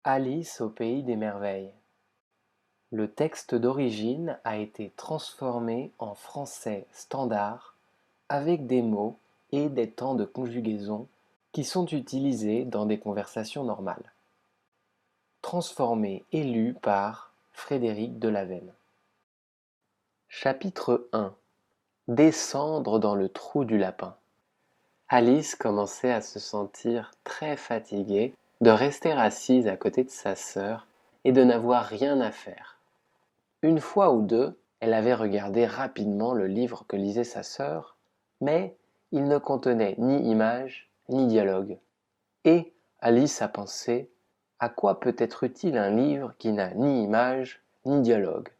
Alice au pays des merveilles. Le texte d'origine a été transformé en français standard avec des mots et des temps de conjugaison qui sont utilisés dans des conversations normales. Transformé et lu par Frédéric Delaveine. Chapitre 1. Descendre dans le trou du lapin. Alice commençait à se sentir très fatiguée de rester assise à côté de sa sœur et de n'avoir rien à faire. Une fois ou deux, elle avait regardé rapidement le livre que lisait sa sœur, mais il ne contenait ni images ni dialogue. Et Alice a pensé, à quoi peut être utile un livre qui n'a ni images ni dialogue?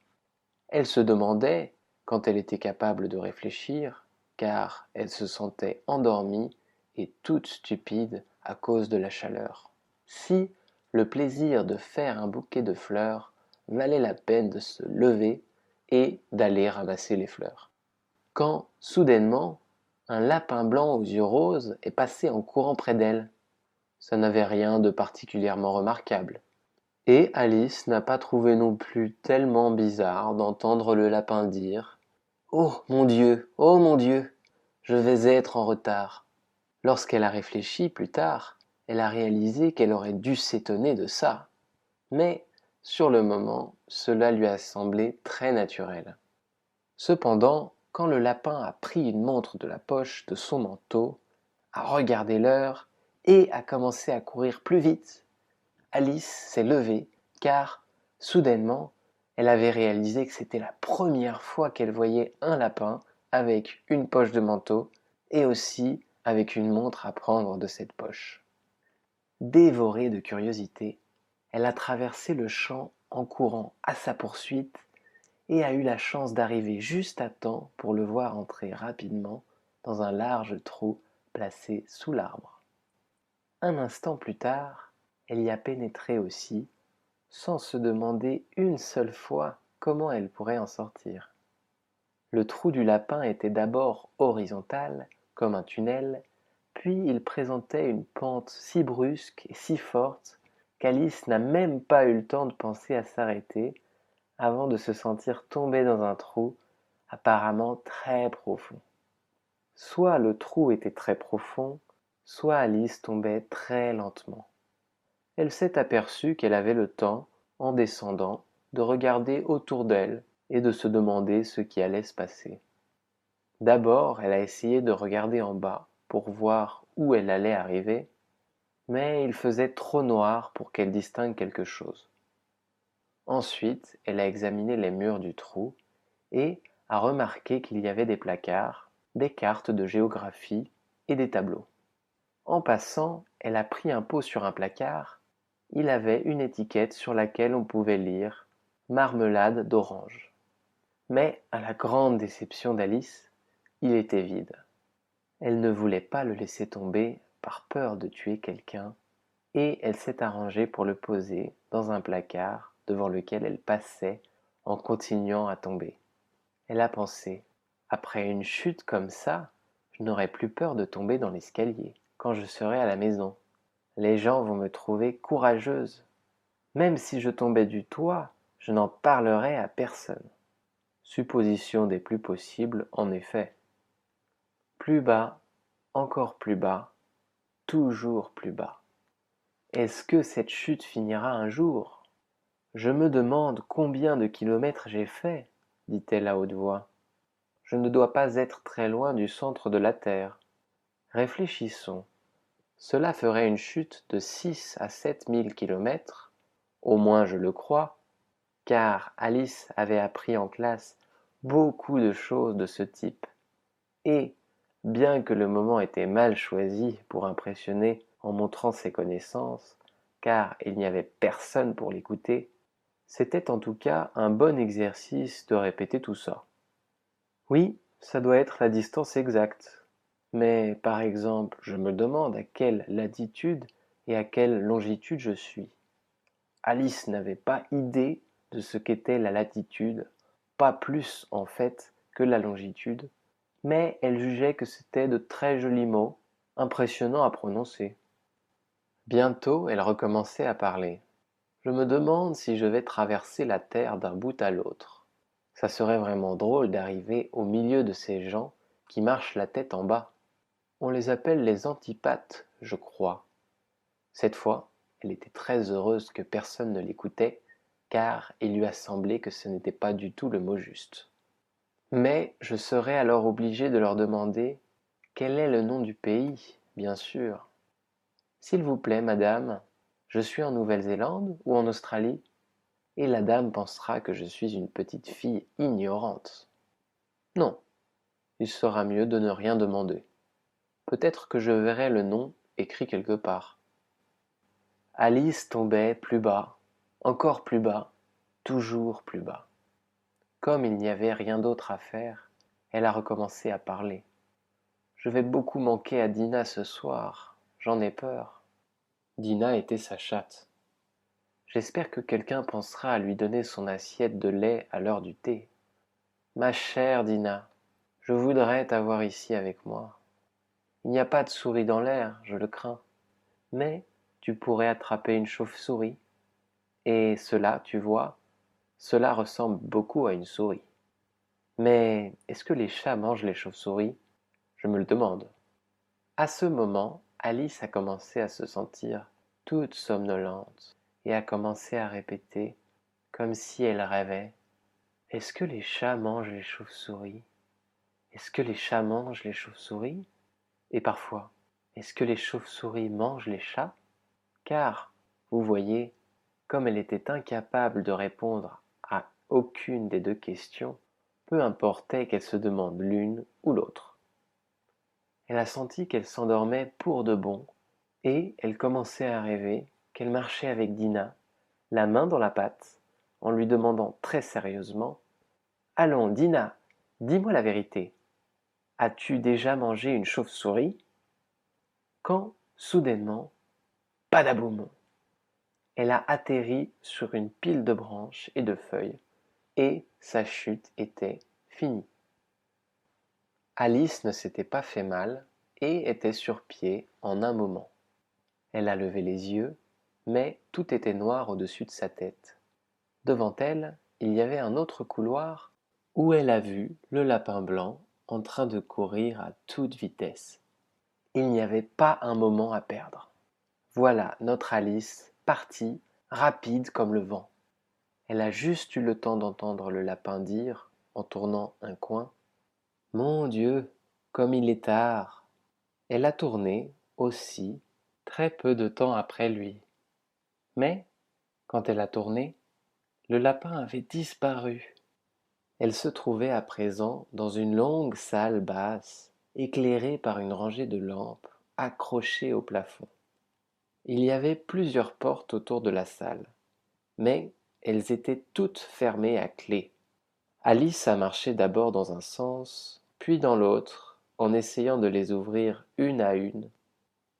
Elle se demandait, quand elle était capable de réfléchir, car elle se sentait endormie et toute stupide à cause de la chaleur, si le plaisir de faire un bouquet de fleurs valait la peine de se lever et d'aller ramasser les fleurs. Quand, soudainement, un lapin blanc aux yeux roses est passé en courant près d'elle. Ça n'avait rien de particulièrement remarquable. Et Alice n'a pas trouvé non plus tellement bizarre d'entendre le lapin dire oh mon Dieu, je vais être en retard. Lorsqu'elle a réfléchi plus tard, elle a réalisé qu'elle aurait dû s'étonner de ça. Mais, sur le moment, cela lui a semblé très naturel. Cependant, quand le lapin a pris une montre de la poche de son manteau, a regardé l'heure et a commencé à courir plus vite, Alice s'est levée car, soudainement, elle avait réalisé que c'était la première fois qu'elle voyait un lapin avec une poche de manteau et aussi avec une montre à prendre de cette poche. Dévorée de curiosité, elle a traversé le champ en courant à sa poursuite et a eu la chance d'arriver juste à temps pour le voir entrer rapidement dans un large trou placé sous l'arbre. Un instant plus tard, elle y a pénétré aussi, sans se demander une seule fois comment elle pourrait en sortir. Le trou du lapin était d'abord horizontal, comme un tunnel, puis il présentait une pente si brusque et si forte qu'Alice n'a même pas eu le temps de penser à s'arrêter avant de se sentir tomber dans un trou apparemment très profond. Soit le trou était très profond, soit Alice tombait très lentement. Elle s'est aperçue qu'elle avait le temps, en descendant, de regarder autour d'elle et de se demander ce qui allait se passer. D'abord, elle a essayé de regarder en bas pour voir où elle allait arriver, mais il faisait trop noir pour qu'elle distingue quelque chose. Ensuite, elle a examiné les murs du trou et a remarqué qu'il y avait des placards, des cartes de géographie et des tableaux. En passant, elle a pris un pot sur un placard. Il avait une étiquette sur laquelle on pouvait lire marmelade d'orange. Mais, à la grande déception d'Alice, il était vide. Elle ne voulait pas le laisser tomber par peur de tuer quelqu'un, et elle s'est arrangée pour le poser dans un placard devant lequel elle passait en continuant à tomber. Elle a pensé, après une chute comme ça, je n'aurai plus peur de tomber dans l'escalier quand je serai à la maison. Les gens vont me trouver courageuse. Même si je tombais du toit, je n'en parlerais à personne. Supposition des plus possibles, en effet. Plus bas, encore plus bas, toujours plus bas. Est-ce que cette chute finira un jour? Je me demande combien de kilomètres j'ai fait, dit-elle à haute voix. Je ne dois pas être très loin du centre de la Terre. Réfléchissons. Cela ferait une chute de 6 à 7 000 kilomètres, au moins je le crois, car Alice avait appris en classe beaucoup de choses de ce type. Et, bien que le moment était mal choisi pour impressionner en montrant ses connaissances, car il n'y avait personne pour l'écouter, c'était en tout cas un bon exercice de répéter tout ça. Oui, ça doit être la distance exacte. Mais par exemple, je me demande à quelle latitude et à quelle longitude je suis. Alice n'avait pas idée de ce qu'était la latitude, pas plus en fait que la longitude, mais elle jugeait que c'était de très jolis mots, impressionnants à prononcer. Bientôt, elle recommençait à parler. Je me demande si je vais traverser la terre d'un bout à l'autre. Ça serait vraiment drôle d'arriver au milieu de ces gens qui marchent la tête en bas. On les appelle les antipathes, je crois. Cette fois, elle était très heureuse que personne ne l'écoutait, car il lui a semblé que ce n'était pas du tout le mot juste. Mais je serais alors obligé de leur demander quel est le nom du pays, bien sûr. S'il vous plaît, madame, je suis en Nouvelle-Zélande ou en Australie? Et la dame pensera que je suis une petite fille ignorante. Non, il sera mieux de ne rien demander. Peut-être que je verrai le nom écrit quelque part. Alice tombait plus bas, encore plus bas, toujours plus bas. Comme il n'y avait rien d'autre à faire, elle a recommencé à parler. Je vais beaucoup manquer à Dina ce soir, j'en ai peur. Dina était sa chatte. J'espère que quelqu'un pensera à lui donner son assiette de lait à l'heure du thé. Ma chère Dina, je voudrais t'avoir ici avec moi. Il n'y a pas de souris dans l'air, je le crains. Mais tu pourrais attraper une chauve-souris. Et cela, tu vois, cela ressemble beaucoup à une souris. Mais est-ce que les chats mangent les chauves-souris? Je me le demande. À ce moment, Alice a commencé à se sentir toute somnolente et a commencé à répéter, comme si elle rêvait: Est-ce que les chats mangent les chauves-souris? Est-ce que les chats mangent les chauves-souris? Et parfois, est-ce que les chauves-souris mangent les chats? Car, vous voyez, comme elle était incapable de répondre à aucune des deux questions, peu importait qu'elle se demande l'une ou l'autre. Elle a senti qu'elle s'endormait pour de bon, et elle commençait à rêver qu'elle marchait avec Dina, la main dans la pâte, en lui demandant très sérieusement: Allons, Dina, dis-moi la vérité. As-tu déjà mangé une chauve-souris? Quand, soudainement, badaboum! Elle a atterri sur une pile de branches et de feuilles, et sa chute était finie. Alice ne s'était pas fait mal et était sur pied en un moment. Elle a levé les yeux, mais tout était noir au-dessus de sa tête. Devant elle, il y avait un autre couloir où elle a vu le lapin blanc en train de courir à toute vitesse. Il n'y avait pas un moment à perdre. Voilà notre Alice partie, rapide comme le vent. Elle a juste eu le temps d'entendre le lapin dire, en tournant un coin: Mon Dieu, comme il est tard! Elle a tourné, aussi, très peu de temps après lui. Mais, quand elle a tourné, le lapin avait disparu. Elle se trouvait à présent dans une longue salle basse, éclairée par une rangée de lampes accrochées au plafond. Il y avait plusieurs portes autour de la salle, mais elles étaient toutes fermées à clé. Alice a marché d'abord dans un sens, puis dans l'autre, en essayant de les ouvrir une à une,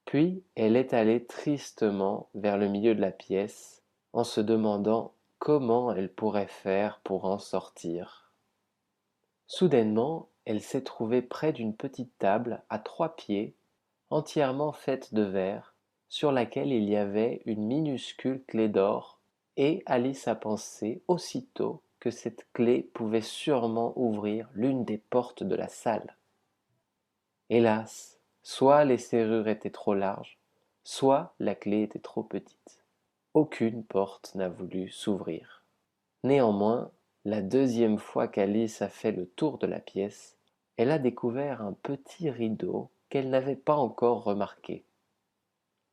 puis elle est allée tristement vers le milieu de la pièce, en se demandant comment elle pourrait faire pour en sortir. Soudainement, elle s'est trouvée près d'une petite table à 3 pieds, entièrement faite de verre, sur laquelle il y avait une minuscule clé d'or, et Alice a pensé aussitôt que cette clé pouvait sûrement ouvrir l'une des portes de la salle. Hélas, soit les serrures étaient trop larges, soit la clé était trop petite. Aucune porte n'a voulu s'ouvrir. Néanmoins, la deuxième fois qu'Alice a fait le tour de la pièce, elle a découvert un petit rideau qu'elle n'avait pas encore remarqué.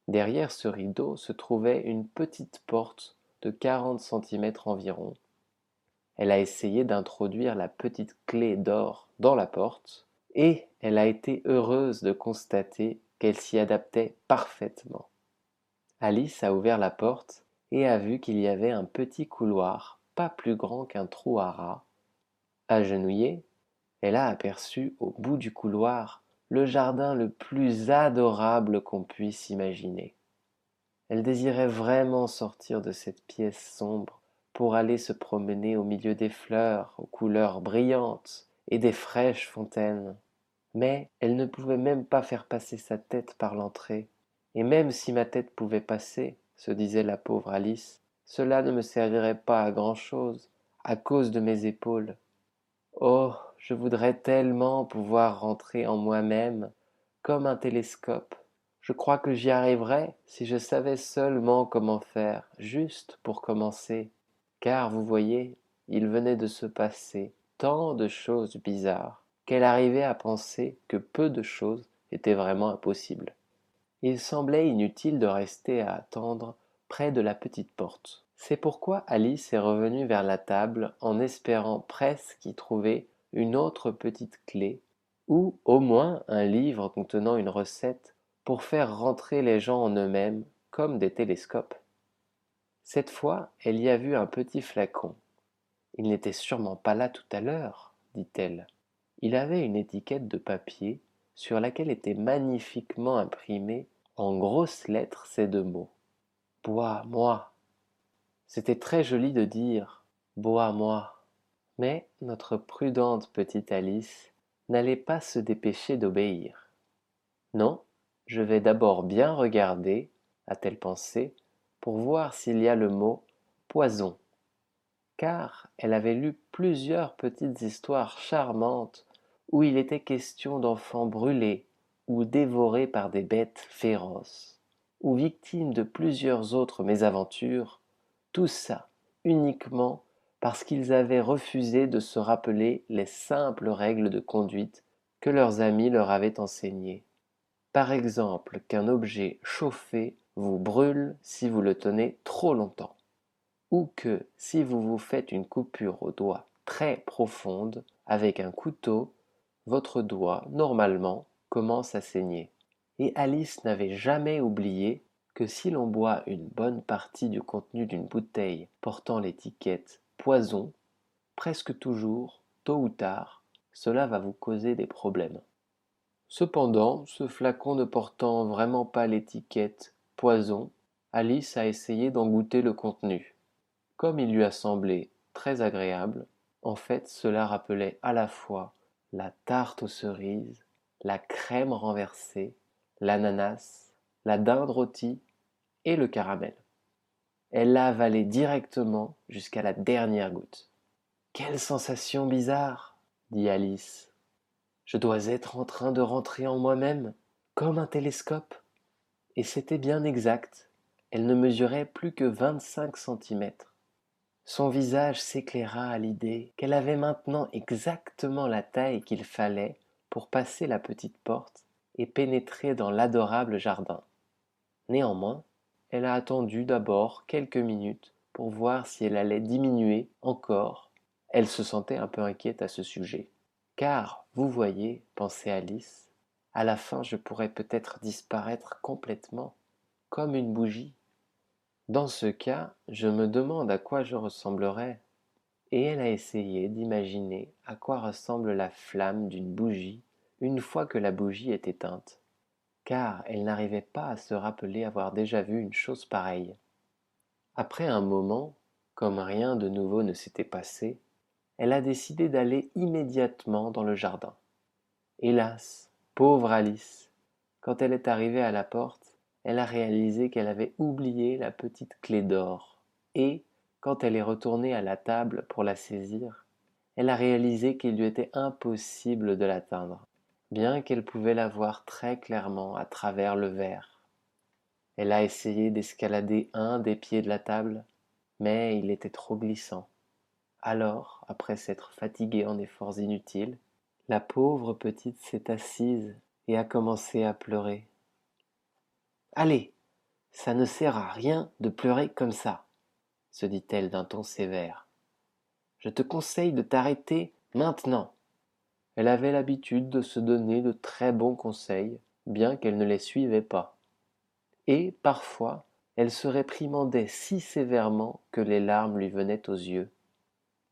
Derrière ce rideau se trouvait une petite porte de 40 centimètres environ. Elle a essayé d'introduire la petite clé d'or dans la porte, et elle a été heureuse de constater qu'elle s'y adaptait parfaitement. Alice a ouvert la porte et a vu qu'il y avait un petit couloir pas plus grand qu'un trou à rats. Agenouillée, elle a aperçu au bout du couloir le jardin le plus adorable qu'on puisse imaginer. Elle désirait vraiment sortir de cette pièce sombre pour aller se promener au milieu des fleurs aux couleurs brillantes et des fraîches fontaines. Mais elle ne pouvait même pas faire passer sa tête par l'entrée. Et même si ma tête pouvait passer, se disait la pauvre Alice, Cela ne me servirait pas à grand-chose à cause de mes épaules. Oh, je voudrais tellement pouvoir rentrer en moi-même comme un télescope. Je crois que j'y arriverais si je savais seulement comment faire, juste pour commencer. Car, vous voyez, il venait de se passer tant de choses bizarres qu'elle arrivait à penser que peu de choses étaient vraiment impossibles. Il semblait inutile de rester à attendre près de la petite porte. C'est pourquoi Alice est revenue vers la table en espérant presque y trouver une autre petite clé, ou au moins un livre contenant une recette pour faire rentrer les gens en eux-mêmes comme des télescopes. Cette fois, elle y a vu un petit flacon. Il n'était sûrement pas là tout à l'heure, dit-elle. Il avait une étiquette de papier sur laquelle étaient magnifiquement imprimés en grosses lettres ces deux mots. Bois-moi. C'était très joli de dire bois-moi. Mais notre prudente petite Alice n'allait pas se dépêcher d'obéir. Non, je vais d'abord bien regarder, a-t-elle pensé, pour voir s'il y a le mot poison. Car elle avait lu plusieurs petites histoires charmantes où il était question d'enfants brûlés ou dévorés par des bêtes féroces, ou victimes de plusieurs autres mésaventures, tout ça uniquement parce qu'ils avaient refusé de se rappeler les simples règles de conduite que leurs amis leur avaient enseignées. Par exemple, qu'un objet chauffé vous brûle si vous le tenez trop longtemps, ou que si vous vous faites une coupure au doigt très profonde avec un couteau, votre doigt, normalement, commence à saigner. Et Alice n'avait jamais oublié que si l'on boit une bonne partie du contenu d'une bouteille portant l'étiquette poison, presque toujours, tôt ou tard, cela va vous causer des problèmes. Cependant, ce flacon ne portant vraiment pas l'étiquette poison, Alice a essayé d'en goûter le contenu. Comme il lui a semblé très agréable, en fait cela rappelait à la fois la tarte aux cerises, la crème renversée, l'ananas, la dinde rôtie et le caramel. Elle l'a avalé directement jusqu'à la dernière goutte. Quelle sensation bizarre, dit Alice. Je dois être en train de rentrer en moi-même, comme un télescope. Et c'était bien exact. Elle ne mesurait plus que 25 centimètres. Son visage s'éclaira à l'idée qu'elle avait maintenant exactement la taille qu'il fallait pour passer la petite porte et pénétrer dans l'adorable jardin. Néanmoins, elle a attendu d'abord quelques minutes pour voir si elle allait diminuer encore. Elle se sentait un peu inquiète à ce sujet. Car, vous voyez, pensait Alice, à la fin je pourrais peut-être disparaître complètement, comme une bougie. Dans ce cas, je me demande à quoi je ressemblerais. Et elle a essayé d'imaginer à quoi ressemble la flamme d'une bougie une fois que la bougie est éteinte, car elle n'arrivait pas à se rappeler avoir déjà vu une chose pareille. Après un moment, comme rien de nouveau ne s'était passé, elle a décidé d'aller immédiatement dans le jardin. Hélas, pauvre Alice, quand elle est arrivée à la porte, elle a réalisé qu'elle avait oublié la petite clé d'or, et, quand elle est retournée à la table pour la saisir, elle a réalisé qu'il lui était impossible de l'atteindre, bien qu'elle pouvait la voir très clairement à travers le verre. Elle a essayé d'escalader un des pieds de la table, mais il était trop glissant. Alors, après s'être fatiguée en efforts inutiles, la pauvre petite s'est assise et a commencé à pleurer. Allez, ça ne sert à rien de pleurer comme ça, se dit-elle d'un ton sévère. Je te conseille de t'arrêter maintenant. Elle avait l'habitude de se donner de très bons conseils, bien qu'elle ne les suivait pas. Et, parfois, elle se réprimandait si sévèrement que les larmes lui venaient aux yeux.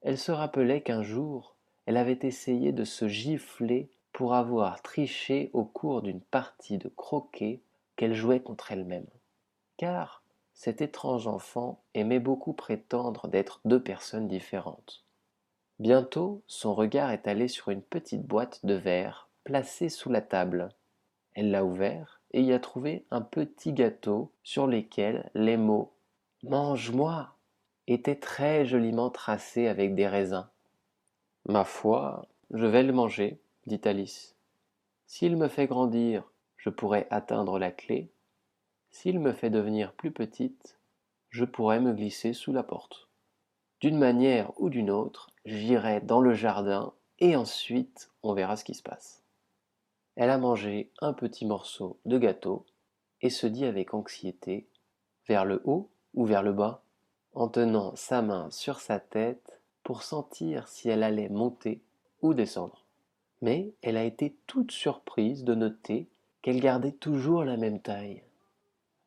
Elle se rappelait qu'un jour, elle avait essayé de se gifler pour avoir triché au cours d'une partie de croquet qu'elle jouait contre elle-même. Car cet étrange enfant aimait beaucoup prétendre d'être deux personnes différentes. Bientôt, son regard est allé sur une petite boîte de verre placée sous la table. Elle l'a ouvert et y a trouvé un petit gâteau sur lequel les mots « Mange-moi » était très joliment tracé avec des raisins. Ma foi, je vais le manger, dit Alice. S'il me fait grandir, je pourrai atteindre la clé. S'il me fait devenir plus petite, je pourrai me glisser sous la porte. D'une manière ou d'une autre, j'irai dans le jardin et ensuite on verra ce qui se passe. Elle a mangé un petit morceau de gâteau et se dit avec anxiété: vers le haut ou vers le bas? En tenant sa main sur sa tête pour sentir si elle allait monter ou descendre. Mais elle a été toute surprise de noter qu'elle gardait toujours la même taille.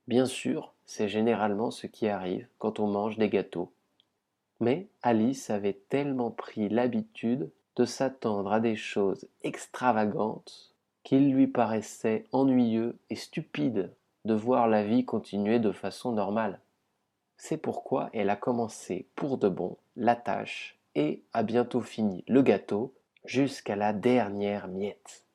Bien sûr, c'est généralement ce qui arrive quand on mange des gâteaux. Mais Alice avait tellement pris l'habitude de s'attendre à des choses extravagantes qu'il lui paraissait ennuyeux et stupide de voir la vie continuer de façon normale. C'est pourquoi elle a commencé pour de bon la tâche et a bientôt fini le gâteau jusqu'à la dernière miette.